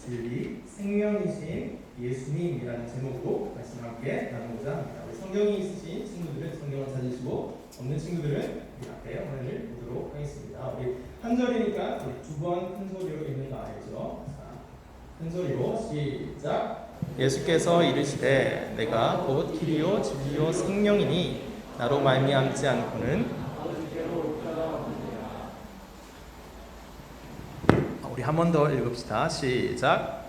진리, 생명이신 예수님이라는 제목으로 말씀 함께 나누고자 합니다. 우리 성경이 있으신 친구들은 성경을 찾으시고 없는 친구들은 우리 앞에 화면을 보도록 하겠습니다. 우리 한 절이니까 두 번 큰 소리로 읽는 거 알죠? 자, 큰 소리로 시작. 예수께서 이르시되 내가 곧 길이요 진리요 생명이니 나로 말미암지 않고는 우리 한 번 더 읽읍시다. 시작.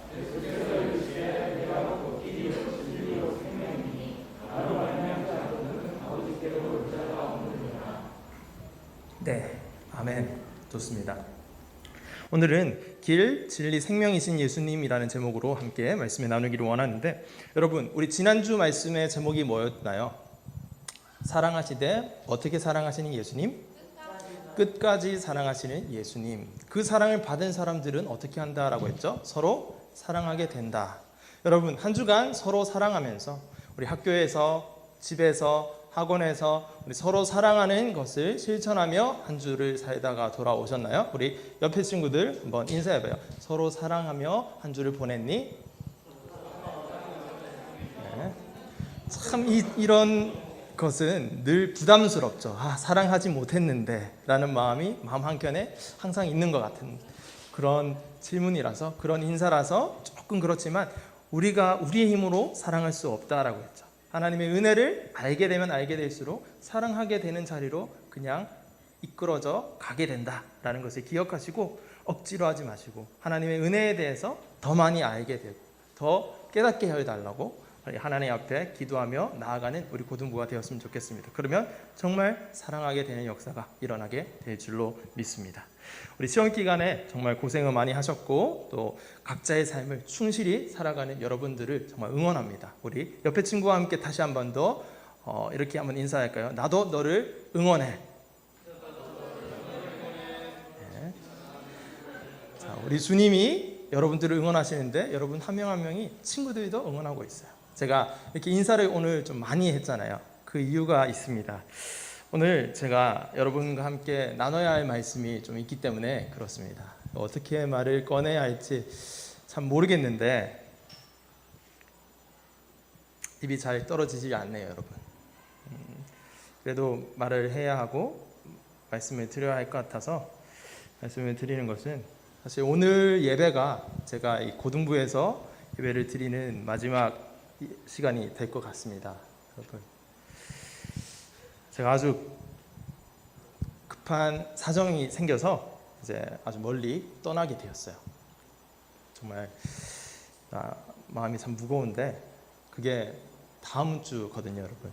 네, 아멘. 좋습니다. 오늘은 길, 진리, 생명이신 예수님이라는 제목으로 함께 말씀을 나누기를 원하는데, 여러분, 우리 지난주 말씀의 제목이 뭐였나요? 사랑하시되 어떻게 사랑하시는 예수님? 끝까지 사랑하시는 예수님. 그 사랑을 받은 사람들은 어떻게 한다라고 했죠? 서로 사랑하게 된다. 여러분, 한 주간 서로 사랑하면서 우리 학교에서, 집에서, 학원에서 우리 서로 사랑하는 것을 실천하며 한 주를 살다가 돌아오셨나요? 우리 옆에 친구들 한번 인사해봐요. 서로 사랑하며 한 주를 보냈니? 네. 참 이런 것은 늘 부담스럽죠. 사랑하지 못했는데 라는 마음이 마음 한켠에 항상 있는 것 같은 그런 질문이라서, 그런 인사라서 조금 그렇지만 우리가 우리의 힘으로 사랑할 수 없다라고 했죠. 하나님의 은혜를 알게 되면 알게 될수록 사랑하게 되는 자리로 그냥 이끌어져 가게 된다라는 것을 기억하시고 억지로 하지 마시고 하나님의 은혜에 대해서 더 많이 알게 되고 더 깨닫게 해달라고 하나님 앞에 기도하며 나아가는 우리 고등부가 되었으면 좋겠습니다. 그러면 정말 사랑하게 되는 역사가 일어나게 될 줄로 믿습니다. 우리 시험 기간에 정말 고생을 많이 하셨고 또 각자의 삶을 충실히 살아가는 여러분들을 정말 응원합니다. 우리 옆에 친구와 함께 다시 한 번 더 이렇게 한번 인사할까요? 나도 너를 응원해. 네. 자, 우리 주님이 여러분들을 응원하시는데 여러분 한 명 한 명이 친구들도 응원하고 있어요. 제가 이렇게 인사를 오늘 좀 많이 했잖아요. 그 이유가 있습니다. 오늘 제가 여러분과 함께 나눠야 할 말씀이 좀 있기 때문에 그렇습니다. 어떻게 말을 꺼내야 할지 참 모르겠는데 입이 잘 떨어지지 않네요, 여러분. 그래도 말을 해야 하고 말씀을 드려야 할 것 같아서 말씀을 드리는 것은, 사실 오늘 예배가 제가 이 고등부에서 예배를 드리는 마지막 시간이 될 것 같습니다. 여러분, 제가 아주 급한 사정이 생겨서 이제 아주 멀리 떠나게 되었어요. 정말 마음이 참 무거운데 그게 다음 주거든요, 여러분.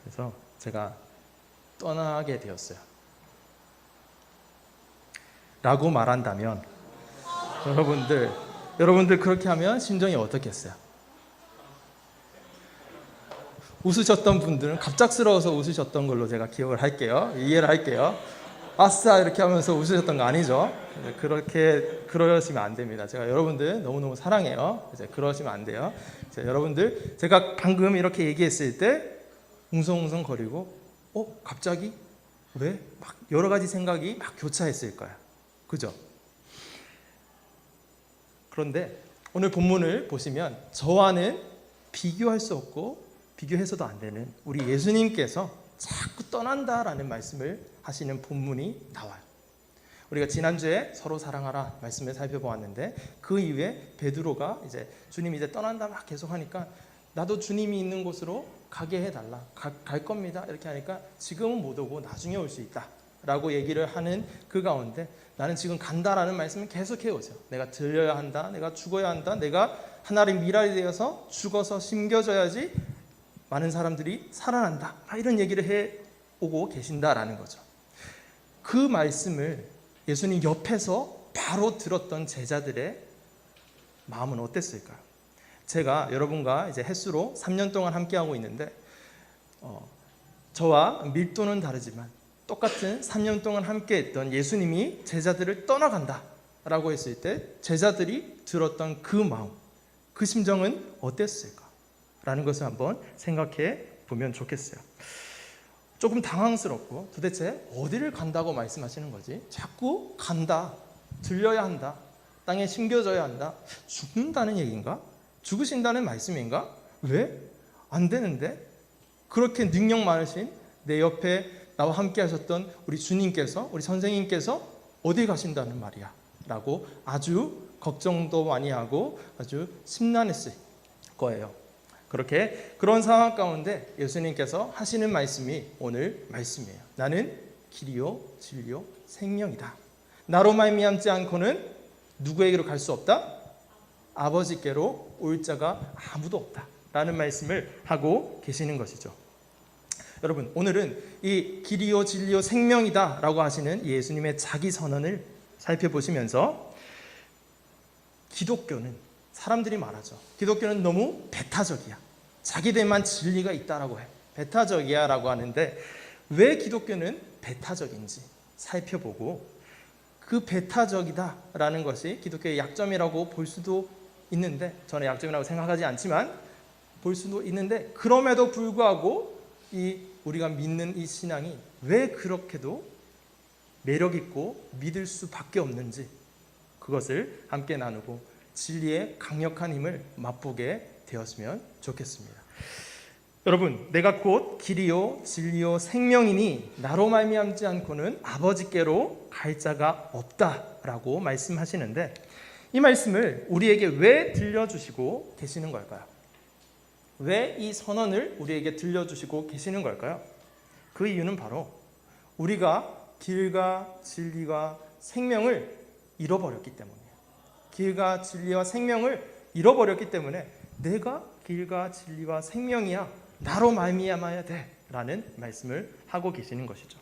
그래서 제가 떠나게 되었어요. 라고 말한다면 여러분들 그렇게 하면 심정이 어떻겠어요? 웃으셨던 분들은 갑작스러워서 웃으셨던 걸로 제가 기억을 할게요. 이해를 할게요. 아싸 이렇게 하면서 웃으셨던 거 아니죠? 그렇게 그러시면 안 됩니다. 제가 여러분들 너무너무 사랑해요. 이제 그러시면 안 돼요. 여러분들, 제가 방금 이렇게 얘기했을 때 웅성웅성거리고 갑자기 왜? 막 여러 가지 생각이 막 교차했을 거야. 그죠? 그런데 오늘 본문을 보시면 저와는 비교할 수 없고 비교해서도 안 되는 우리 예수님께서 자꾸 떠난다라는 말씀을 하시는 본문이 나와요. 우리가 지난주에 서로 사랑하라 말씀을 살펴보았는데 그 이후에 베드로가 이제 주님이 이제 떠난다 막 계속 하니까 나도 주님이 있는 곳으로 가게 해달라. 갈 겁니다. 이렇게 하니까 지금은 못 오고 나중에 올 수 있다 라고 얘기를 하는 그 가운데 나는 지금 간다라는 말씀을 계속 해오죠. 내가 들려야 한다. 내가 죽어야 한다. 내가 하나님 미랄이 되어서 죽어서 심겨져야지 많은 사람들이 살아난다. 이런 얘기를 해오고 계신다라는 거죠. 그 말씀을 예수님 옆에서 바로 들었던 제자들의 마음은 어땠을까요? 제가 여러분과 이제 햇수로 3년 동안 함께하고 있는데 저와 밀도는 다르지만 똑같은 3년 동안 함께했던 예수님이 제자들을 떠나간다 라고 했을 때 제자들이 들었던 그 마음, 그 심정은 어땠을까? 라는 것을 한번 생각해 보면 좋겠어요. 조금 당황스럽고 도대체 어디를 간다고 말씀하시는 거지? 자꾸 간다, 들려야 한다, 땅에 심겨져야 한다. 죽는다는 얘기인가? 죽으신다는 말씀인가? 왜? 안 되는데? 그렇게 능력 많으신 내 옆에 나와 함께 하셨던 우리 주님께서, 우리 선생님께서 어디 가신다는 말이야? 라고 아주 걱정도 많이 하고 아주 심란했을 거예요. 그런 상황 가운데 예수님께서 하시는 말씀이 오늘 말씀이에요. 나는 길이요 진리요 생명이다. 나로 말미암지 않고는 누구에게로 갈 수 없다? 아버지께로 올 자가 아무도 없다 라는 말씀을 하고 계시는 것이죠. 여러분, 오늘은 이 길이요 진리요 생명이다 라고 하시는 예수님의 자기 선언을 살펴보시면서 기독교는, 사람들이 말하죠, 기독교는 너무 배타적이야, 자기들만 진리가 있다라고 해, 배타적이야 라고 하는데, 왜 기독교는 배타적인지 살펴보고 그 배타적이다 라는 것이 기독교의 약점이라고 볼 수도 있는데, 저는 약점이라고 생각하지 않지만 볼 수도 있는데, 그럼에도 불구하고 우리가 믿는 이 신앙이 왜 그렇게도 매력 있고 믿을 수밖에 없는지, 그것을 함께 나누고 진리의 강력한 힘을 맛보게 되었으면 좋겠습니다. 여러분, 내가 곧 길이요 진리요 생명이니 나로 말미암지 않고는 아버지께로 갈 자가 없다라고 말씀하시는데, 이 말씀을 우리에게 왜 들려주시고 계시는 걸까요? 왜 이 선언을 우리에게 들려주시고 계시는 걸까요? 그 이유는 바로 우리가 길과 진리와 생명을 잃어버렸기 때문이에요. 길과 진리와 생명을 잃어버렸기 때문에 내가 길과 진리와 생명이야, 나로 말미암아야 돼 라는 말씀을 하고 계시는 것이죠.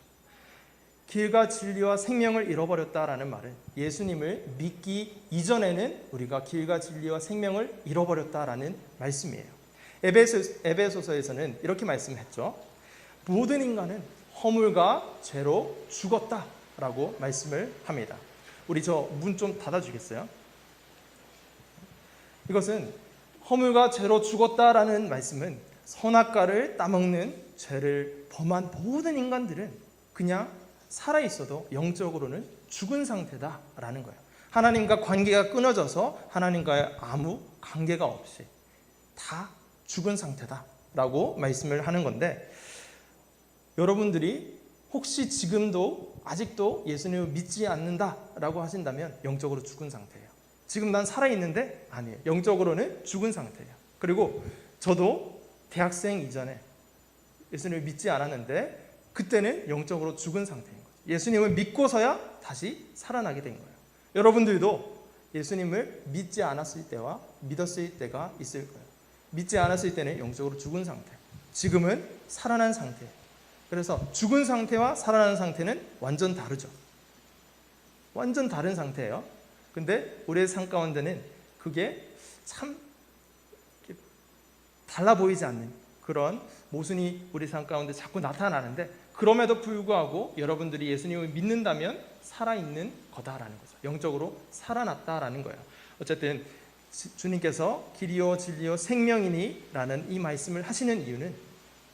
길과 진리와 생명을 잃어버렸다라는 말은 예수님을 믿기 이전에는 우리가 길과 진리와 생명을 잃어버렸다라는 말씀이에요. 에베소서에서는 이렇게 말씀했죠. 모든 인간은 허물과 죄로 죽었다라고 말씀을 합니다. 우리 저 문 좀 닫아주겠어요? 이것은 허물과 죄로 죽었다라는 말씀은 선악과를 따먹는 죄를 범한 모든 인간들은 그냥 살아있어도 영적으로는 죽은 상태다라는 거예요. 하나님과 관계가 끊어져서 하나님과의 아무 관계가 없이 다 죽은 상태다라고 말씀을 하는 건데, 여러분들이 혹시 지금도 아직도 예수님을 믿지 않는다라고 하신다면 영적으로 죽은 상태예요. 지금 난 살아있는데 아니에요. 영적으로는 죽은 상태예요. 그리고 저도 대학생 이전에 예수님을 믿지 않았는데 그때는 영적으로 죽은 상태인 거죠. 예수님을 믿고서야 다시 살아나게 된 거예요. 여러분들도 예수님을 믿지 않았을 때와 믿었을 때가 있을 거예요. 믿지 않았을 때는 영적으로 죽은 상태, 지금은 살아난 상태. 그래서 죽은 상태와 살아난 상태는 완전 다르죠. 완전 다른 상태예요. 근데 우리의 삶 가운데는 그게 참 달라 보이지 않는 그런 모순이 우리 삶 가운데 자꾸 나타나는데, 그럼에도 불구하고 여러분들이 예수님을 믿는다면 살아있는 거다라는 거죠. 영적으로 살아났다라는 거예요. 어쨌든 주님께서 길이요 진리요 생명이니 라는 이 말씀을 하시는 이유는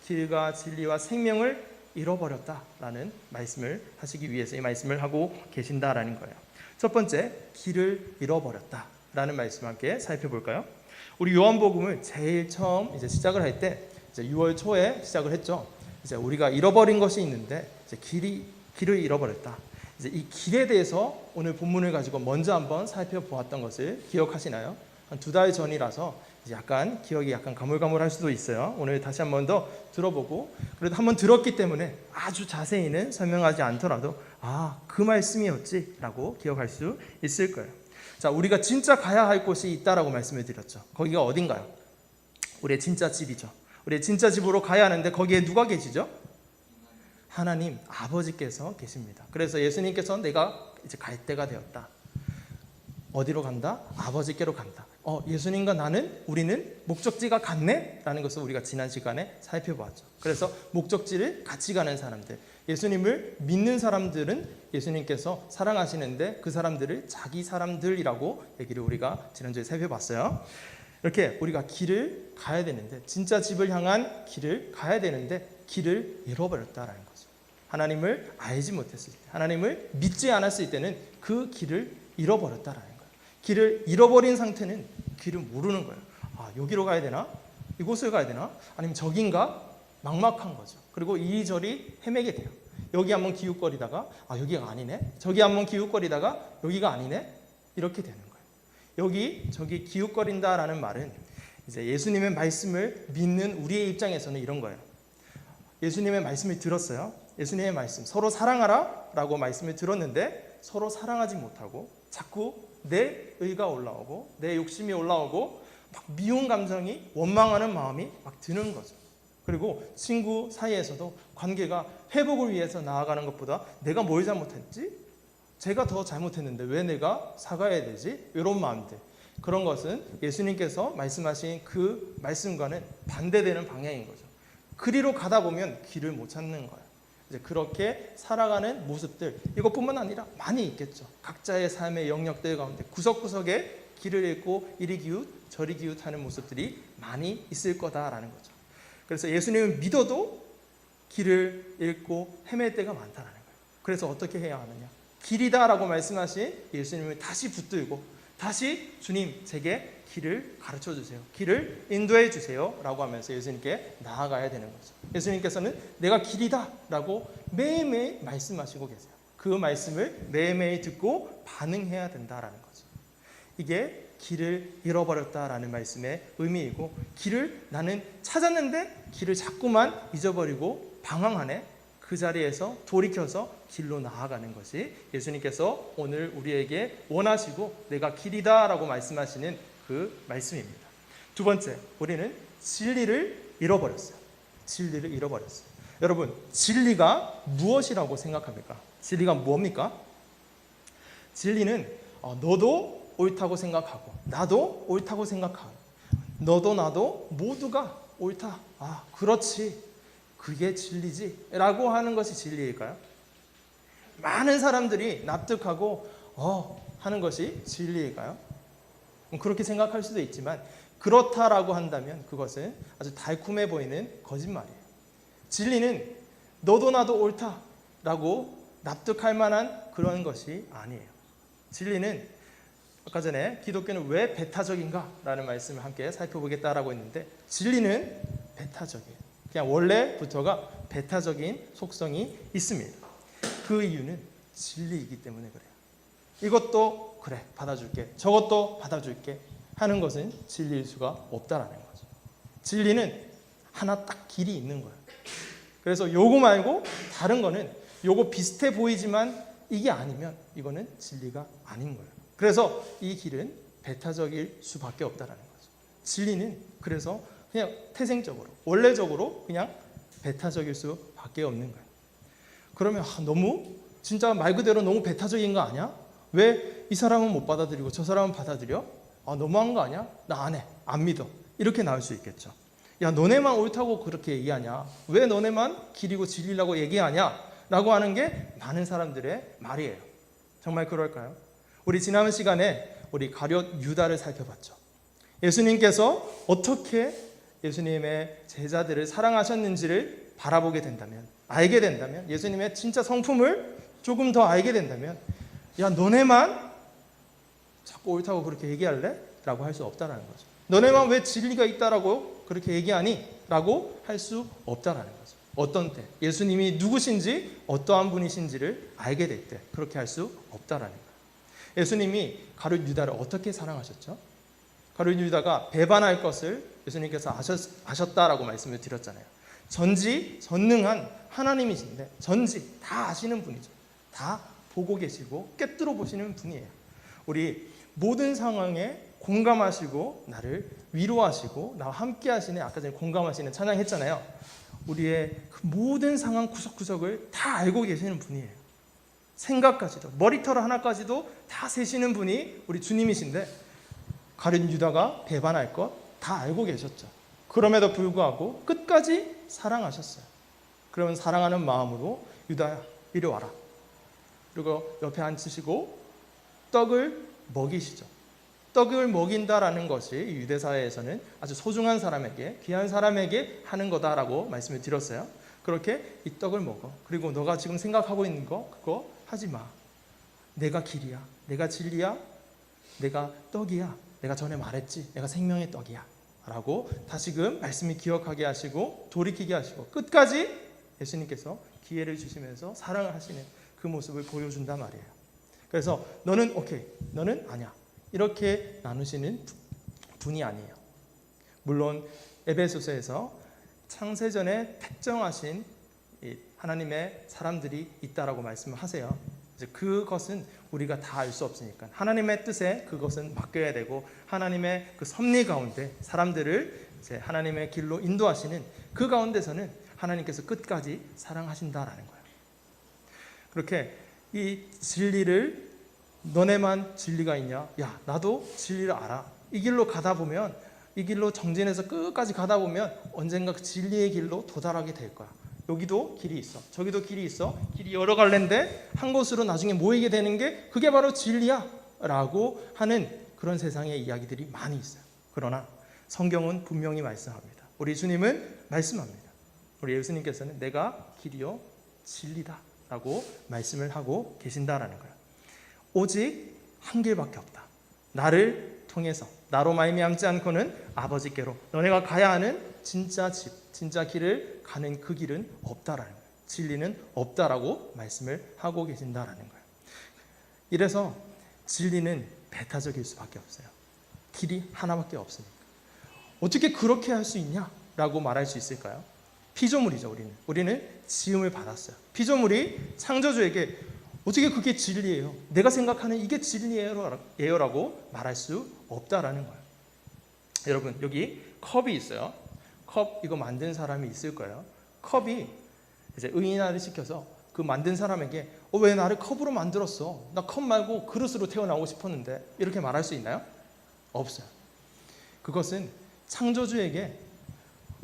길과 진리와 생명을 잃어버렸다라는 말씀을 하시기 위해서 이 말씀을 하고 계신다라는 거예요. 첫 번째, 길을 잃어버렸다라는 말씀 함께 살펴볼까요? 우리 요한복음을 제일 처음 시작을 할 때 6월 초에 시작을 했죠. 이제 우리가 잃어버린 것이 있는데 이제 길을 잃어버렸다. 이제 이 길에 대해서 오늘 본문을 가지고 먼저 한번 살펴보았던 것을 기억하시나요? 한 2달 전이라서 이제 약간 기억이 약간 가물가물할 수도 있어요. 오늘 다시 한 번 더 들어보고, 그래도 한번 들었기 때문에 아주 자세히는 설명하지 않더라도 그 말씀이었지라고 기억할 수 있을 거예요. 자, 우리가 진짜 가야 할 곳이 있다라고 말씀을 드렸죠. 거기가 어딘가요? 우리의 진짜 집이죠. 우리의 진짜 집으로 가야 하는데 거기에 누가 계시죠? 하나님 아버지께서 계십니다. 그래서 예수님께서 내가 이제 갈 때가 되었다. 어디로 간다? 아버지께로 간다. 예수님과 우리는 목적지가 같네? 라는 것을 우리가 지난 시간에 살펴보았죠. 그래서 목적지를 같이 가는 사람들, 예수님을 믿는 사람들은 예수님께서 사랑하시는데 그 사람들을 자기 사람들이라고 얘기를 우리가 지난주에 살펴봤어요. 이렇게 우리가 길을 가야 되는데, 진짜 집을 향한 길을 가야 되는데 길을 잃어버렸다라는 거죠. 하나님을 알지 못했을 때, 하나님을 믿지 않았을 때는 그 길을 잃어버렸다라는 거예요. 길을 잃어버린 상태는 길을 모르는 거예요. 아, 여기로 가야 되나? 이곳을 가야 되나? 아니면 저긴가? 막막한 거죠. 그리고 이리저리 헤매게 돼요. 여기 한번 기웃거리다가 아, 여기가 아니네. 저기 한번 기웃거리다가 여기가 아니네. 이렇게 되는 거예요. 여기 저기 기웃거린다라는 말은 이제 예수님의 말씀을 믿는 우리의 입장에서는 이런 거예요. 예수님의 말씀을 들었어요. 예수님의 말씀, 서로 사랑하라 라고 말씀을 들었는데 서로 사랑하지 못하고 자꾸 내 의가 올라오고 내 욕심이 올라오고 막 미운 감정이, 원망하는 마음이 막 드는 거죠. 그리고 친구 사이에서도 관계가 회복을 위해서 나아가는 것보다 내가 뭘 잘못했지? 제가 더 잘못했는데 왜 내가 사과해야 되지? 이런 마음들. 그런 것은 예수님께서 말씀하신 그 말씀과는 반대되는 방향인 거죠. 그리로 가다 보면 길을 못 찾는 거예요. 이제 그렇게 살아가는 모습들, 이것뿐만 아니라 많이 있겠죠. 각자의 삶의 영역들 가운데 구석구석에 길을 잃고 이리 기웃 저리 기웃하는 모습들이 많이 있을 거다라는 거죠. 그래서 예수님을 믿어도 길을 잃고 헤맬 때가 많다는 거예요. 그래서 어떻게 해야 하느냐? 길이다라고 말씀하신 예수님을 다시 붙들고 다시 주님 제게 길을 가르쳐 주세요. 길을 인도해 주세요. 라고 하면서 예수님께 나아가야 되는 거죠. 예수님께서는 내가 길이다 라고 매일매일 말씀하시고 계세요. 그 말씀을 매일매일 듣고 반응해야 된다라는 거죠. 이게 길을 잃어버렸다라는 말씀의 의미이고, 길을 나는 찾았는데 길을 자꾸만 잊어버리고 방황하네. 그 자리에서 돌이켜서 길로 나아가는 것이 예수님께서 오늘 우리에게 원하시고 내가 길이다 라고 말씀하시는 그 말씀입니다. 두 번째, 우리는 진리를 잃어버렸어요. 진리를 잃어버렸어요. 여러분, 진리가 무엇이라고 생각합니까? 진리가 뭡니까? 진리는 너도 옳다고 생각하고 나도 옳다고 생각하고 너도 나도 모두가 옳다. 아, 그렇지. 그게 진리지 라고 하는 것이 진리일까요? 많은 사람들이 납득하고 하는 것이 진리일까요? 그렇게 생각할 수도 있지만 그렇다라고 한다면 그것은 아주 달콤해 보이는 거짓말이에요. 진리는 너도 나도 옳다라고 납득할 만한 그런 것이 아니에요. 진리는 아까 전에 기독교는 왜 배타적인가라는 말씀을 함께 살펴보겠다라고 했는데 진리는 배타적이에요. 그냥 원래부터가 배타적인 속성이 있습니다. 그 이유는 진리이기 때문에 그래요. 이것도 그래 받아줄게, 저것도 받아줄게 하는 것은 진리일 수가 없다라는 거죠. 진리는 하나 딱 길이 있는 거예요. 그래서 요거 말고 다른 거는 요거 비슷해 보이지만 이게 아니면 이거는 진리가 아닌 거예요. 그래서 이 길은 배타적일 수밖에 없다라는 거죠. 진리는 그래서 그냥 태생적으로, 원래적으로 그냥 배타적일 수밖에 없는 거예요. 그러면 너무 진짜 말 그대로 너무 배타적인 거 아니야? 왜 이 사람은 못 받아들이고 저 사람은 받아들여? 너무한 거 아니야? 나 안 해, 안 믿어. 이렇게 나올 수 있겠죠. 야, 너네만 옳다고 그렇게 얘기하냐? 왜 너네만 길이고 진리라고 얘기하냐? 라고 하는 게 많은 사람들의 말이에요. 정말 그럴까요? 우리 지난 시간에 우리 가룟 유다를 살펴봤죠. 예수님께서 어떻게 예수님의 제자들을 사랑하셨는지를 바라보게 된다면, 알게 된다면, 예수님의 진짜 성품을 조금 더 알게 된다면, 야, 너네만 자꾸 옳다고 그렇게 얘기할래? 라고 할 수 없다는 거죠. 너네만 왜 진리가 있다라고 그렇게 얘기하니? 라고 할 수 없다는 거죠. 어떤 때 예수님이 누구신지 어떠한 분이신지를 알게 될 때 그렇게 할 수 없다라는 거예요. 예수님이 가룟 유다를 어떻게 사랑하셨죠? 가룟 유다가 배반할 것을 예수님께서 아셨다라고 말씀을 드렸잖아요. 전지전능한 하나님이신데 전지 다 아시는 분이죠. 다 보고 계시고 꿰뚫어 보시는 분이에요. 우리 모든 상황에 공감하시고 나를 위로하시고 나와 함께 하시는, 아까 전에 공감하시는 찬양했잖아요. 우리의 그 모든 상황 구석구석을 다 알고 계시는 분이에요. 생각까지도, 머리털 하나까지도 다 세시는 분이 우리 주님이신데 가룟 유다가 배반할 것 다 알고 계셨죠. 그럼에도 불구하고 끝까지 사랑하셨어요. 그러면 사랑하는 마음으로 유다야 이리 와라. 그리고 옆에 앉히시고 떡을 먹이시죠. 떡을 먹인다라는 것이 유대사회에서는 아주 소중한 사람에게, 귀한 사람에게 하는 거다라고 말씀을 드렸어요. 그렇게 이 떡을 먹어. 그리고 너가 지금 생각하고 있는 거 그거 하지 마. 내가 길이야. 내가 진리야. 내가 떡이야. 내가 전에 말했지. 내가 생명의 떡이야. 라고 다시금 말씀이 기억하게 하시고 돌이키게 하시고 끝까지 예수님께서 기회를 주시면서 사랑을 하시는 그 모습을 보여준단 말이에요. 그래서 너는 오케이, 너는 아니야. 이렇게 나누시는 분이 아니에요. 물론 에베소서에서 창세전에 택정하신 하나님의 사람들이 있다라고 말씀을 하세요. 그것은 우리가 다 알 수 없으니까 하나님의 뜻에 그것은 맡겨야 되고 하나님의 그 섭리 가운데 사람들을 이제 하나님의 길로 인도하시는 그 가운데서는 하나님께서 끝까지 사랑하신다라는 거예요. 그렇게 이 진리를 너네만 진리가 있냐? 야, 나도 진리를 알아. 이 길로 가다 보면 이 길로 정진해서 끝까지 가다 보면 언젠가 그 진리의 길로 도달하게 될 거야. 여기도 길이 있어. 저기도 길이 있어. 길이 여러 갈래인데 한 곳으로 나중에 모이게 되는 게 그게 바로 진리야 라고 하는 그런 세상의 이야기들이 많이 있어요. 그러나 성경은 분명히 말씀합니다. 우리 주님은 말씀합니다. 우리 예수님께서는 내가 길이요 진리다 라고 말씀을 하고 계신다라는 거예요. 오직 한 길밖에 없다. 나를 통해서 나로 말미암지 않고는 아버지께로 너네가 가야 하는 진짜 집, 진짜 길을 가는 그 길은 없다라는 거예요. 진리는 없다라고 말씀을 하고 계신다라는 거예요. 이래서 진리는 배타적일 수밖에 없어요. 길이 하나밖에 없으니까. 어떻게 그렇게 할 수 있냐라고 말할 수 있을까요? 피조물이죠. 우리는 지음을 받았어요. 피조물이 창조주에게 어떻게 그게 진리예요? 내가 생각하는 이게 진리예요라고 말할 수 없다라는 거예요. 여러분 여기 컵이 있어요. 컵 이거 만든 사람이 있을 거예요. 컵이 이제 의인화를 시켜서 그 만든 사람에게 왜 나를 컵으로 만들었어? 나 컵 말고 그릇으로 태어나고 싶었는데 이렇게 말할 수 있나요? 없어요. 그것은 창조주에게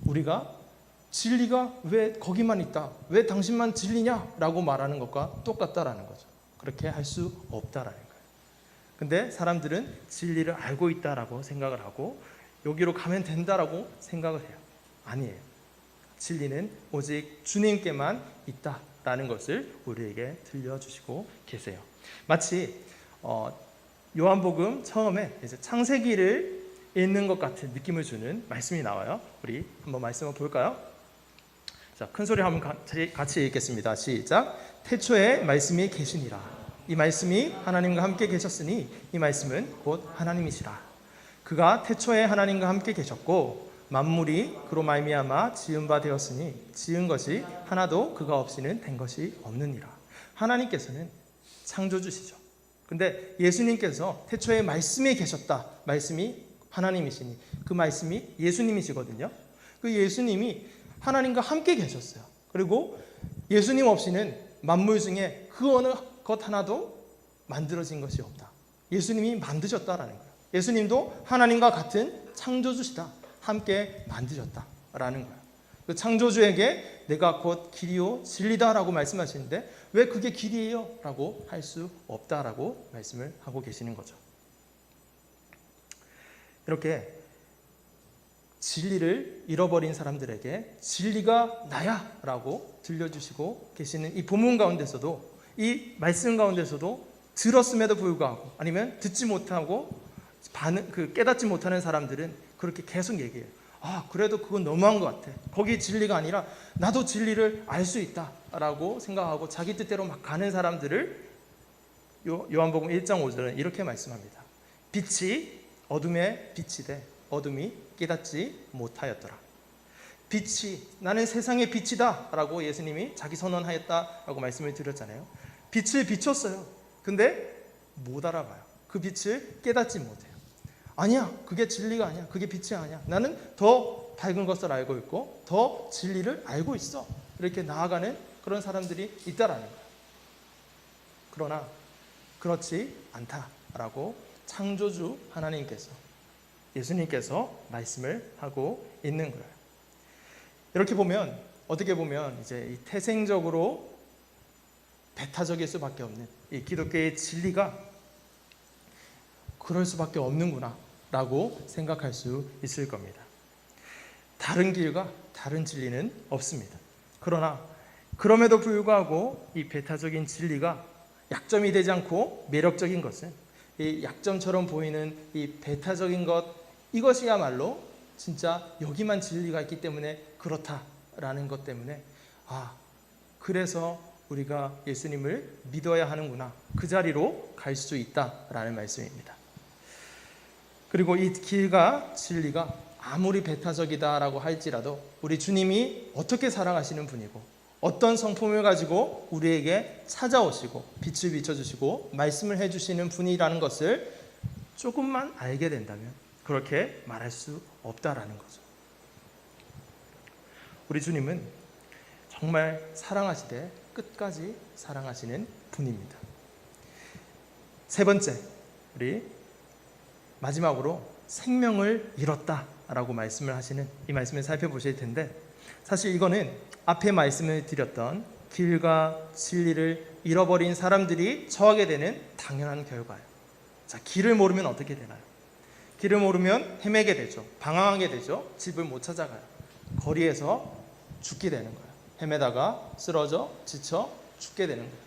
우리가 진리가 왜 거기만 있다? 왜 당신만 진리냐? 라고 말하는 것과 똑같다라는 거죠. 그렇게 할 수 없다라는 거예요. 근데 사람들은 진리를 알고 있다라고 생각을 하고 여기로 가면 된다라고 생각을 해요. 아니에요. 진리는 오직 주님께만 있다라는 것을 우리에게 들려주시고 계세요. 마치 요한복음 처음에 이제 창세기를 읽는 것 같은 느낌을 주는 말씀이 나와요. 우리 한번 말씀을 볼까요? 자, 큰 소리 한번 같이 읽겠습니다. 시작. 태초에 말씀이 계시니라. 이 말씀이 하나님과 함께 계셨으니 이 말씀은 곧 하나님이시라. 그가 태초에 하나님과 함께 계셨고 만물이 그로 말미암아 지은 바 되었으니 지은 것이 하나도 그가 없이는 된 것이 없느니라. 하나님께서는 창조주시죠. 근데 예수님께서 태초에 말씀이 계셨다. 말씀이 하나님이시니 그 말씀이 예수님이시거든요. 그 예수님이 하나님과 함께 계셨어요. 그리고 예수님 없이는 만물 중에 그 어느 것 하나도 만들어진 것이 없다. 예수님이 만드셨다라는 거예요. 예수님도 하나님과 같은 창조주시다. 함께 만드셨다라는 거예요. 그 창조주에게 내가 곧 길이요 진리다라고 말씀하시는데 왜 그게 길이에요? 라고 할 수 없다라고 말씀을 하고 계시는 거죠. 이렇게 진리를 잃어버린 사람들에게 진리가 나야 라고 들려주시고 계시는 이 본문 가운데서도 이 말씀 가운데서도 들었음에도 불구하고 아니면 듣지 못하고 깨닫지 못하는 사람들은 그렇게 계속 얘기해요. 아, 그래도 그건 너무한 것 같아. 거기 진리가 아니라 나도 진리를 알 수 있다 라고 생각하고 자기 뜻대로 막 가는 사람들을 요한복음 1장 5절은 이렇게 말씀합니다. 빛이 어둠에 빛이 돼 어둠이 깨닫지 못하였더라. 빛이 나는 세상의 빛이다 라고 예수님이 자기 선언하였다 라고 말씀을 드렸잖아요. 빛을 비췄어요. 근데 못 알아봐요. 그 빛을 깨닫지 못해요. 아니야, 그게 진리가 아니야. 그게 빛이 아니야. 나는 더 밝은 것을 알고 있고 더 진리를 알고 있어. 이렇게 나아가는 그런 사람들이 있다라는 거예요. 그러나 그렇지 않다라고 창조주 하나님께서 예수님께서 말씀을 하고 있는 거예요. 이렇게 보면 어떻게 보면 이제 이 태생적으로 배타적일 수밖에 없는 이 기독교의 진리가 그럴 수밖에 없는구나라고 생각할 수 있을 겁니다. 다른 길과 다른 진리는 없습니다. 그러나 그럼에도 불구하고 이 배타적인 진리가 약점이 되지 않고 매력적인 것은 이 약점처럼 보이는 이 배타적인 것, 이것이야말로 진짜 여기만 진리가 있기 때문에 그렇다라는 것 때문에 그래서 우리가 예수님을 믿어야 하는구나, 그 자리로 갈 수 있다라는 말씀입니다. 그리고 이 길과 진리가 아무리 배타적이다라고 할지라도 우리 주님이 어떻게 사랑하시는 분이고 어떤 성품을 가지고 우리에게 찾아오시고 빛을 비춰주시고 말씀을 해주시는 분이라는 것을 조금만 알게 된다면 그렇게 말할 수 없다라는 거죠. 우리 주님은 정말 사랑하시되 끝까지 사랑하시는 분입니다. 세 번째, 우리 마지막으로 생명을 잃었다라고 말씀을 하시는 이 말씀을 살펴보실 텐데, 사실 이거는 앞에 말씀을 드렸던 길과 진리를 잃어버린 사람들이 처하게 되는 당연한 결과예요. 자, 길을 모르면 어떻게 되나요? 길을 모르면 헤매게 되죠. 방황하게 되죠. 집을 못 찾아가요. 거리에서 죽게 되는 거예요. 헤매다가 쓰러져 지쳐 죽게 되는 거예요.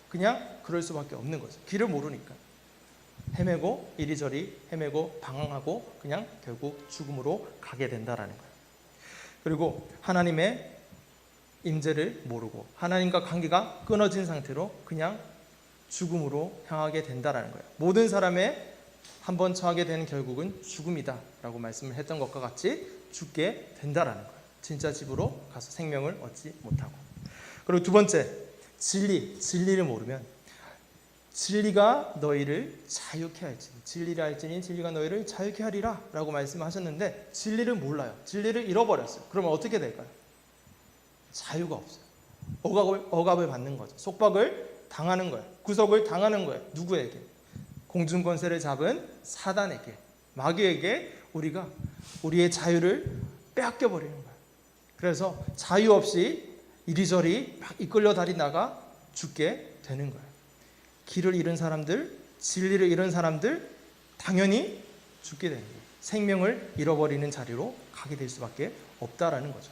그냥 그럴 수밖에 없는 거죠. 길을 모르니까. 헤매고 이리저리 헤매고 방황하고 그냥 결국 죽음으로 가게 된다라는 거예요. 그리고 하나님의 임재를 모르고 하나님과 관계가 끊어진 상태로 그냥 죽음으로 향하게 된다라는 거예요. 모든 사람의 한번 처하게 되는 결국은 죽음이다라고 말씀을 했던 것과 같이 죽게 된다라는 거예요. 진짜 집으로 가서 생명을 얻지 못하고. 그리고 두 번째, 진리를 모르면 진리가 너희를 자유케 할지니, 진리를 알지니 진리가 너희를 자유케 하리라 라고 말씀하셨는데 진리를 몰라요. 진리를 잃어버렸어요. 그러면 어떻게 될까요? 자유가 없어요. 억압을 받는 거죠. 속박을 당하는 거예요. 구속을 당하는 거예요. 누구에게? 공중권세를 잡은 사단에게, 마귀에게 우리가 우리의 자유를 빼앗겨 버리는 거예요. 그래서 자유 없이 이리저리 막 이끌려 다니다가 죽게 되는 거예요. 길을 잃은 사람들, 진리를 잃은 사람들 당연히 죽게 되는 거예요. 생명을 잃어버리는 자리로 가게 될 수밖에 없다라는 거죠.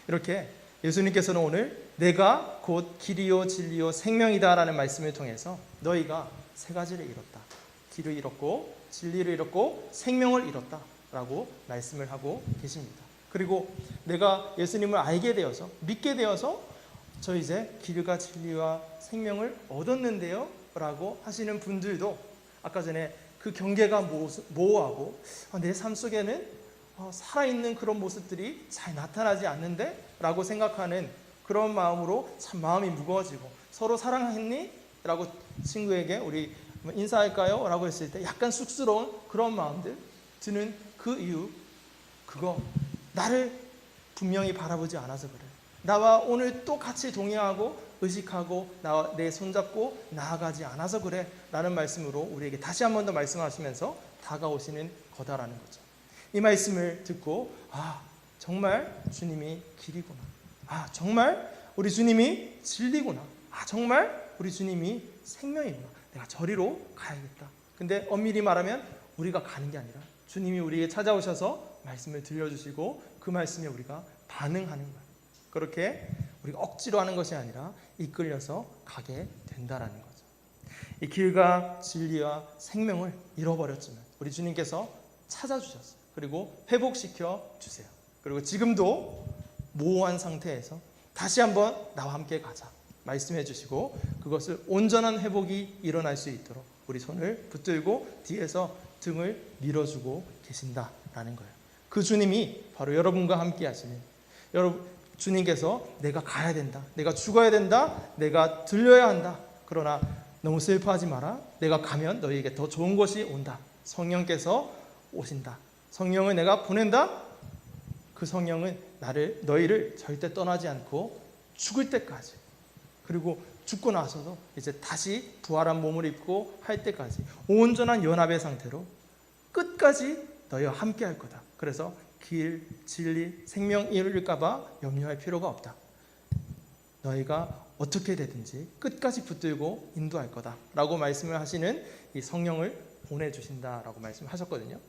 이렇게 예수님께서는 오늘 내가 곧 길이요 진리요 생명이다라는 말씀을 통해서 너희가 세 가지를 잃었다. 길을 잃었고 진리를 잃었고 생명을 잃었다라고 말씀을 하고 계십니다. 그리고 내가 예수님을 알게 되어서 믿게 되어서 저 이제 길과 진리와 생명을 얻었는데요 라고 하시는 분들도 아까 전에 그 경계가 모호하고 내 삶 속에는 살아있는 그런 모습들이 잘 나타나지 않는데 라고 생각하는 그런 마음으로 참 마음이 무거워지고, 서로 사랑했니? 라고 친구에게 우리 인사할까요? 라고 했을 때 약간 쑥스러운 그런 마음들 드는 그 이유, 그거 나를 분명히 바라보지 않아서 그래. 나와 오늘 또 같이 동행하고 의식하고 내 손잡고 나아가지 않아서 그래 라는 말씀으로 우리에게 다시 한 번 더 말씀하시면서 다가오시는 거다라는 거죠. 이 말씀을 듣고 정말 주님이 길이구나, 정말 우리 주님이 진리구나, 정말 우리 주님이 생명이구나, 내가 저리로 가야겠다. 근데 엄밀히 말하면 우리가 가는 게 아니라 주님이 우리에게 찾아오셔서 말씀을 들려주시고 그 말씀에 우리가 반응하는 거예요. 그렇게 우리가 억지로 하는 것이 아니라 이끌려서 가게 된다라는 거죠. 이 길과 진리와 생명을 잃어버렸지만 우리 주님께서 찾아주셨어요. 그리고 회복시켜 주세요. 그리고 지금도 모호한 상태에서 다시 한번 나와 함께 가자 말씀해 주시고 그것을 온전한 회복이 일어날 수 있도록 우리 손을 붙들고 뒤에서 등을 밀어주고 계신다라는 거예요. 그 주님이 바로 여러분과 함께 하시는, 주님께서 내가 가야 된다, 내가 죽어야 된다, 내가 들려야 한다, 그러나 너무 슬퍼하지 마라, 내가 가면 너희에게 더 좋은 것이 온다, 성령께서 오신다, 성령을 내가 보낸다, 그 성령은 너희를 절대 떠나지 않고 죽을 때까지, 그리고 죽고 나서도 이제 다시 부활한 몸을 입고 할 때까지 온전한 연합의 상태로 끝까지 너희와 함께 할 거다. 그래서 길, 진리, 생명 잃을까 봐 염려할 필요가 없다. 너희가 어떻게 되든지 끝까지 붙들고 인도할 거다 라고 말씀을 하시는 이 성령을 보내주신다라고 말씀하셨거든요.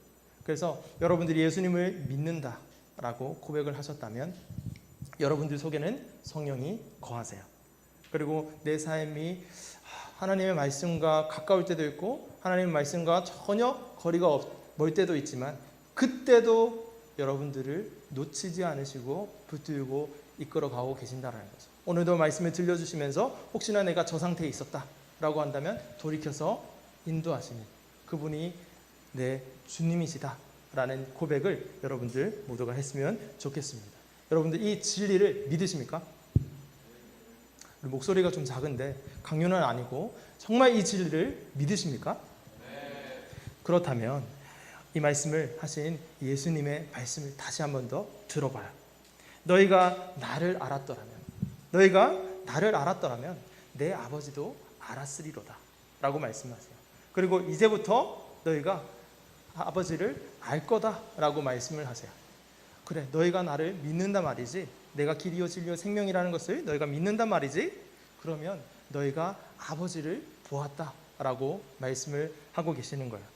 그래서 여러분들이 예수님을 믿는다 라고 고백을 하셨다면 여러분들 속에는 성령이 거하세요. 그리고 내 삶이 하나님의 말씀과 가까울 때도 있고 하나님 말씀과 전혀 거리가 멀 때도 있지만 그때도 여러분들을 놓치지 않으시고 붙들고 이끌어가고 계신다는 거죠. 오늘도 말씀을 들려주시면서 혹시나 내가 저 상태에 있었다라고 한다면 돌이켜서 인도하시는 그분이 내 주님이시다라는 고백을 여러분들 모두가 했으면 좋겠습니다. 여러분들 이 진리를 믿으십니까? 목소리가 좀 작은데 강요는 아니고 정말 이 진리를 믿으십니까? 그렇다면 이 말씀을 하신 예수님의 말씀을 다시 한 번 더 들어봐요. 너희가 나를 알았더라면 내 아버지도 알았으리로다 라고 말씀하세요. 그리고 이제부터 너희가 아버지를 알 거다 라고 말씀을 하세요. 그래, 너희가 나를 믿는단 말이지, 내가 길이요 진리요 생명이라는 것을 너희가 믿는단 말이지, 그러면 너희가 아버지를 보았다 라고 말씀을 하고 계시는 거예요.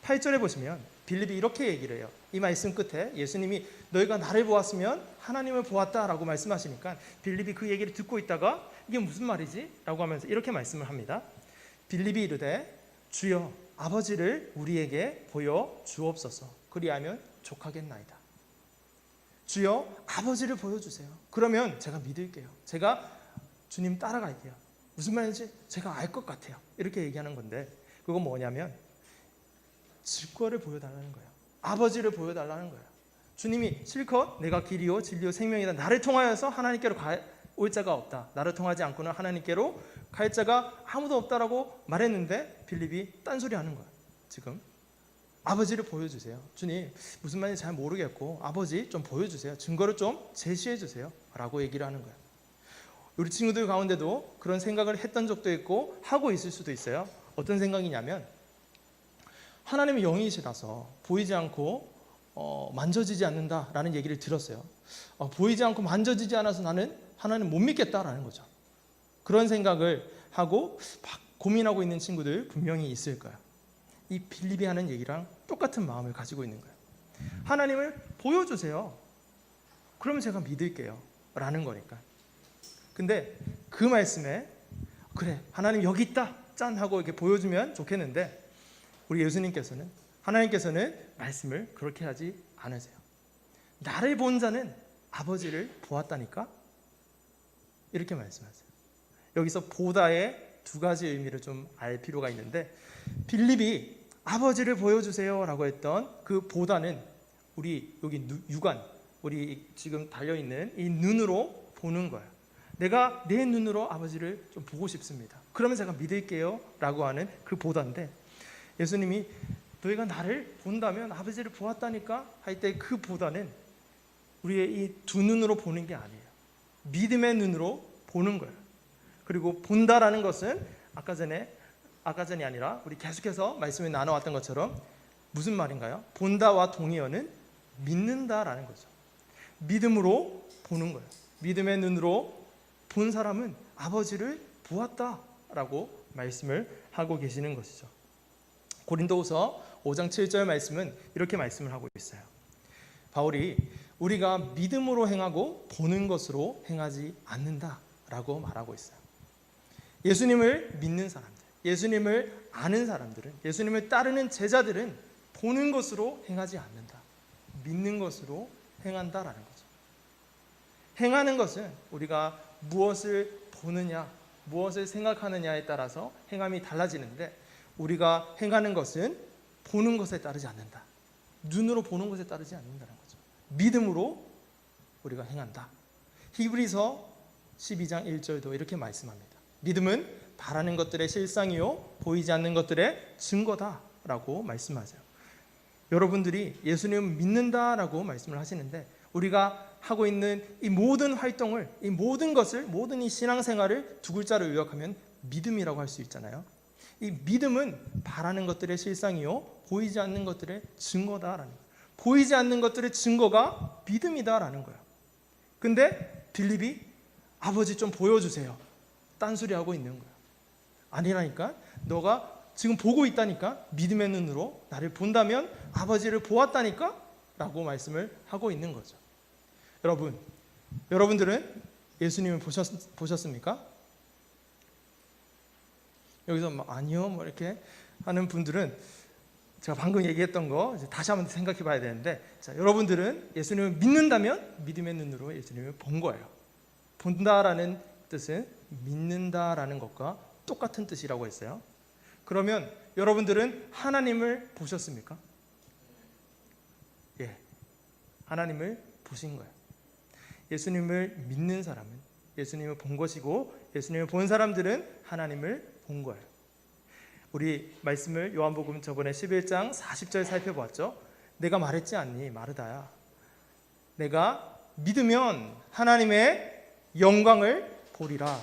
8절에 보시면 빌립이 이렇게 얘기를 해요. 이 말씀 끝에 예수님이 너희가 나를 보았으면 하나님을 보았다 라고 말씀하시니까 빌립이 그 얘기를 듣고 있다가 이게 무슨 말이지? 라고 하면서 이렇게 말씀을 합니다. 빌립이 이르되 주여 아버지를 우리에게 보여 주옵소서. 그리하면 족하겠나이다. 주여 아버지를 보여주세요. 그러면 제가 믿을게요. 제가 주님 따라갈게요. 무슨 말인지 제가 알 것 같아요. 이렇게 얘기하는 건데 그건 뭐냐면 증거를 보여달라는 거예요. 아버지를 보여달라는 거예요. 주님이 실컷 내가 길이요 진리요 생명이다. 나를 통하여서 하나님께로 올 자가 없다. 나를 통하지 않고는 하나님께로 갈 자가 아무도 없다라고 말했는데 빌립이 딴소리 하는 거예요. 지금 아버지를 보여주세요. 주님 무슨 말인지 잘 모르겠고 아버지 좀 보여주세요. 증거를 좀 제시해 주세요 라고 얘기를 하는 거예요. 우리 친구들 가운데도 그런 생각을 했던 적도 있고 하고 있을 수도 있어요. 어떤 생각이냐면 하나님의 영이시라서 보이지 않고 만져지지 않는다라는 얘기를 들었어요. 보이지 않고 만져지지 않아서 나는 하나님 못 믿겠다라는 거죠. 그런 생각을 하고 막 고민하고 있는 친구들 분명히 있을 거예요. 이 빌립이 하는 얘기랑 똑같은 마음을 가지고 있는 거예요. 하나님을 보여주세요. 그러면 제가 믿을게요 라는 거니까. 근데 그 말씀에 그래 하나님 여기 있다 짠 하고 이렇게 보여주면 좋겠는데 우리 하나님께서는 말씀을 그렇게 하지 않으세요. 나를 본 자는 아버지를 보았다니까 이렇게 말씀하세요. 여기서 보다의 두 가지 의미를 좀 알 필요가 있는데 빌립이 아버지를 보여주세요 라고 했던 그 보다는 우리 여기 육안 우리 지금 달려있는 이 눈으로 보는 거예요. 내가 내 눈으로 아버지를 좀 보고 싶습니다. 그러면 제가 믿을게요 라고 하는 그 보다인데 예수님이 너희가 나를 본다면 아버지를 보았다니까 할 때 그 보다는 우리의 이 두 눈으로 보는 게 아니에요. 믿음의 눈으로 보는 거예요. 그리고 본다라는 것은 아까 전이 아니라 우리 계속해서 말씀을 나눠왔던 것처럼 무슨 말인가요? 본다와 동의어는 믿는다라는 거죠. 믿음으로 보는 거예요. 믿음의 눈으로 본 사람은 아버지를 보았다라고 말씀을 하고 계시는 것이죠. 고린도후서 5장 7절 말씀은 이렇게 말씀을 하고 있어요. 바울이 우리가 믿음으로 행하고 보는 것으로 행하지 않는다라고 말하고 있어요. 예수님을 믿는 사람들, 예수님을 아는 사람들은, 예수님을 따르는 제자들은 보는 것으로 행하지 않는다. 믿는 것으로 행한다라는 거죠. 행하는 것은 우리가 무엇을 보느냐, 무엇을 생각하느냐에 따라서 행함이 달라지는데 우리가 행하는 것은 보는 것에 따르지 않는다. 눈으로 보는 것에 따르지 않는다는 거죠. 믿음으로 우리가 행한다. 히브리서 12장 1절도 이렇게 말씀합니다. 믿음은 바라는 것들의 실상이요 보이지 않는 것들의 증거다라고 말씀하세요. 여러분들이 예수님을 믿는다라고 말씀을 하시는데 우리가 하고 있는 이 모든 활동을, 이 모든 것을, 모든 이 신앙생활을 두 글자로 요약하면 믿음이라고 할 수 있잖아요. 이 믿음은 바라는 것들의 실상이요 보이지 않는 것들의 증거다라는 거예요. 보이지 않는 것들의 증거가 믿음이다라는 거예요. 근데 빌립이 아버지 좀 보여주세요. 딴소리하고 있는 거예요. 아니라니까. 너가 지금 보고 있다니까. 믿음의 눈으로 나를 본다면 아버지를 보았다니까 라고 말씀을 하고 있는 거죠. 여러분들은 예수님을 보셨습니까? 여기서 아니요 이렇게 하는 분들은 제가 방금 얘기했던 거 이제 다시 한번 생각해 봐야 되는데, 자, 여러분들은 예수님을 믿는다면 믿음의 눈으로 예수님을 본 거예요. 본다라는 뜻은 믿는다라는 것과 똑같은 뜻이라고 했어요. 그러면 여러분들은 하나님을 보셨습니까? 예, 하나님을 보신 거예요. 예수님을 믿는 사람은 예수님을 본 것이고, 예수님을 본 사람들은 하나님을 본 거예요. 우리 말씀을 요한복음 저번에 11장 40절 살펴보았죠. 내가 말했지 않니 마르다야, 내가 믿으면 하나님의 영광을 보리라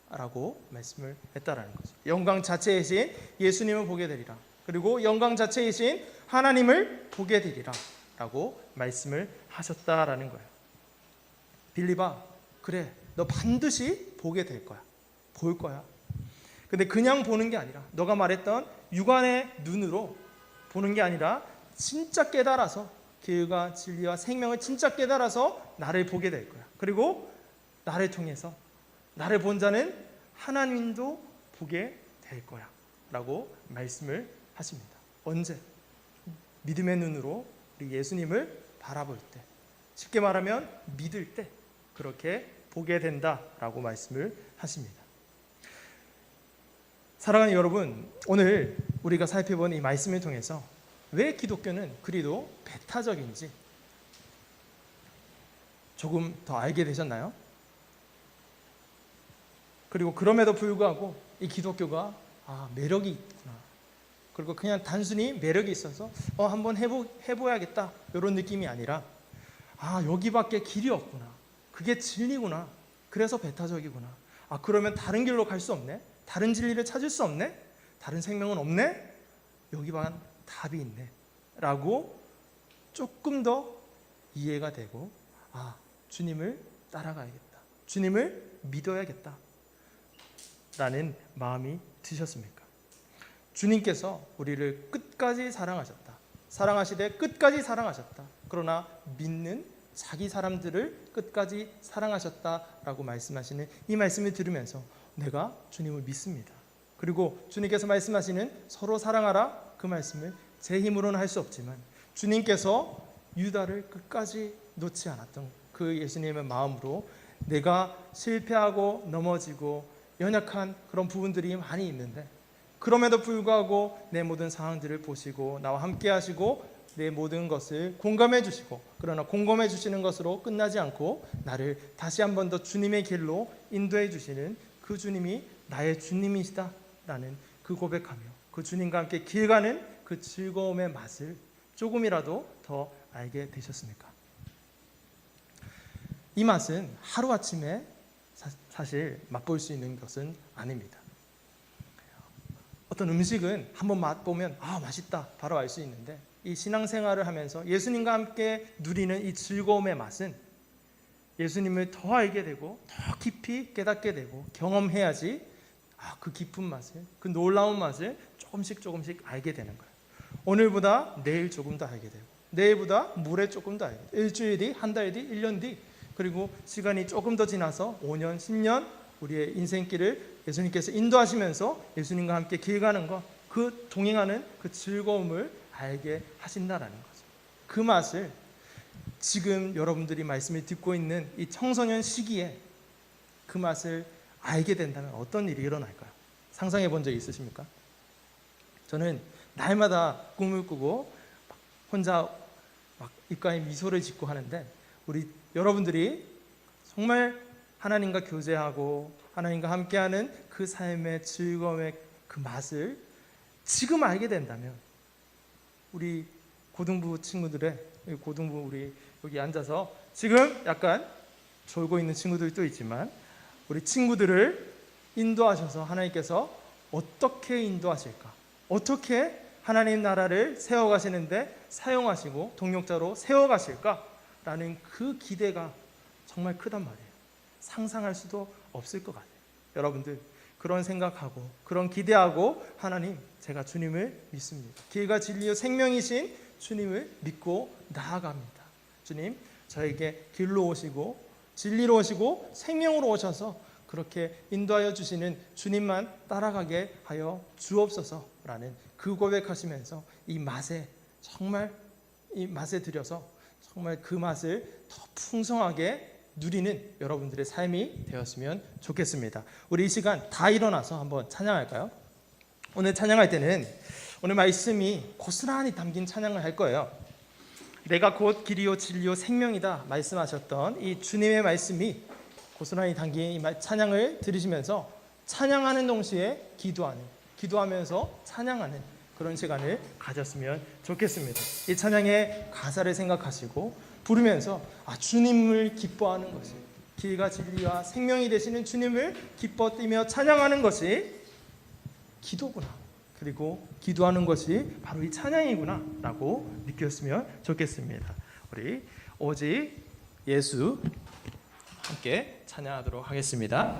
라고 말씀을 했다라는 거죠. 영광 자체이신 예수님을 보게 되리라, 그리고 영광 자체이신 하나님을 보게 되리라 라고 말씀을 하셨다라는 거예요. 빌리바, 그래, 너 반드시 보게 될 거야. 볼 거야. 근데 그냥 보는 게 아니라, 너가 말했던 육안의 눈으로 보는 게 아니라 진짜 깨달아서, 길과 진리와 생명을 진짜 깨달아서 나를 보게 될 거야. 그리고 나를 통해서 나를 본 자는 하나님도 보게 될 거야 라고 말씀을 하십니다. 언제? 믿음의 눈으로 우리 예수님을 바라볼 때, 쉽게 말하면 믿을 때 그렇게 보게 된다라고 말씀을 하십니다. 사랑하는 여러분, 오늘 우리가 살펴본 이 말씀을 통해서 왜 기독교는 그리도 배타적인지 조금 더 알게 되셨나요? 그리고 그럼에도 불구하고 이 기독교가 매력이 있구나, 그리고 그냥 단순히 매력이 있어서 한번 해봐야겠다 이런 느낌이 아니라, 여기밖에 길이 없구나, 그게 진리구나, 그래서 배타적이구나, 그러면 다른 길로 갈 수 없네, 다른 진리를 찾을 수 없네, 다른 생명은 없네, 여기만 답이 있네 라고 조금 더 이해가 되고, 주님을 따라가야겠다, 주님을 믿어야겠다 라는 마음이 드셨습니까? 주님께서 우리를 끝까지 사랑하셨다, 사랑하시되 끝까지 사랑하셨다, 그러나 믿는 자기 사람들을 끝까지 사랑하셨다라고 말씀하시는 이 말씀을 들으면서 내가 주님을 믿습니다. 그리고 주님께서 말씀하시는 서로 사랑하라, 그 말씀을 제 힘으로는 할 수 없지만 주님께서 유다를 끝까지 놓지 않았던 그 예수님의 마음으로, 내가 실패하고 넘어지고 연약한 그런 부분들이 많이 있는데 그럼에도 불구하고 내 모든 상황들을 보시고 나와 함께 하시고 내 모든 것을 공감해 주시고, 그러나 공감해 주시는 것으로 끝나지 않고 나를 다시 한 번 더 주님의 길로 인도해 주시는 그 주님이 나의 주님이시다라는 그 고백하며 그 주님과 함께 길 가는 그 즐거움의 맛을 조금이라도 더 알게 되셨습니까? 이 맛은 하루아침에 사실 맛볼 수 있는 것은 아닙니다. 어떤 음식은 한번 맛보면 맛있다 바로 알 수 있는데, 이 신앙생활을 하면서 예수님과 함께 누리는 이 즐거움의 맛은 예수님을 더 알게 되고 더 깊이 깨닫게 되고 경험해야지 그 깊은 맛을, 그 놀라운 맛을 조금씩 알게 되는 거예요. 오늘보다 내일 조금 더 알게 되고, 내일보다 모레 조금 더 알게 되고, 일주일 뒤, 한 달 뒤, 1년 뒤, 그리고 시간이 조금 더 지나서 5년, 10년 우리의 인생길을 예수님께서 인도하시면서 예수님과 함께 길 가는 것, 그 동행하는 그 즐거움을 알게 하신다라는 거죠. 그 맛을 지금 여러분들이 말씀을 듣고 있는 이 청소년 시기에 그 맛을 알게 된다면 어떤 일이 일어날까요? 상상해 본 적 있으십니까? 저는 날마다 꿈을 꾸고 혼자 막 입가에 미소를 짓고 하는데, 우리 여러분들이 정말 하나님과 교제하고 하나님과 함께하는 그 삶의 즐거움의 그 맛을 지금 알게 된다면, 우리 고등부 친구들의, 고등부 우리 여기 앉아서 지금 약간 졸고 있는 친구들도 있지만 우리 친구들을 인도하셔서 하나님께서 어떻게 인도하실까, 어떻게 하나님 나라를 세워가시는데 사용하시고 동력자로 세워가실까라는 그 기대가 정말 크단 말이에요. 상상할 수도 없을 것 같아요. 여러분들 그런 생각하고 그런 기대하고, 하나님, 제가 주님을 믿습니다, 길과 진리요 생명이신 주님을 믿고 나아갑니다. 주님, 저에게 길로 오시고 진리로 오시고 생명으로 오셔서 그렇게 인도하여 주시는 주님만 따라가게 하여 주옵소서라는 그 고백하시면서 이 맛에 정말 이 맛에 들여서 정말 그 맛을 더 풍성하게 누리는 여러분들의 삶이 되었으면 좋겠습니다. 우리 이 시간 다 일어나서 한번 찬양할까요? 오늘 찬양할 때는 오늘 말씀이 고스란히 담긴 찬양을 할 거예요. 내가 곧 길이요 진리요 생명이다 말씀하셨던 이 주님의 말씀이 고스란히 담긴 이 찬양을 들으시면서 찬양하는 동시에 기도하면서 찬양하는 그런 시간을 가졌으면 좋겠습니다. 이 찬양의 가사를 생각하시고 부르면서 주님을 기뻐하는 것이, 길과 진리와 생명이 되시는 주님을 기뻐 뛰며 찬양하는 것이 기도구나, 그리고 기도하는 것이 바로 이 찬양이구나 라고 느꼈으면 좋겠습니다. 우리 오직 예수 함께 찬양하도록 하겠습니다.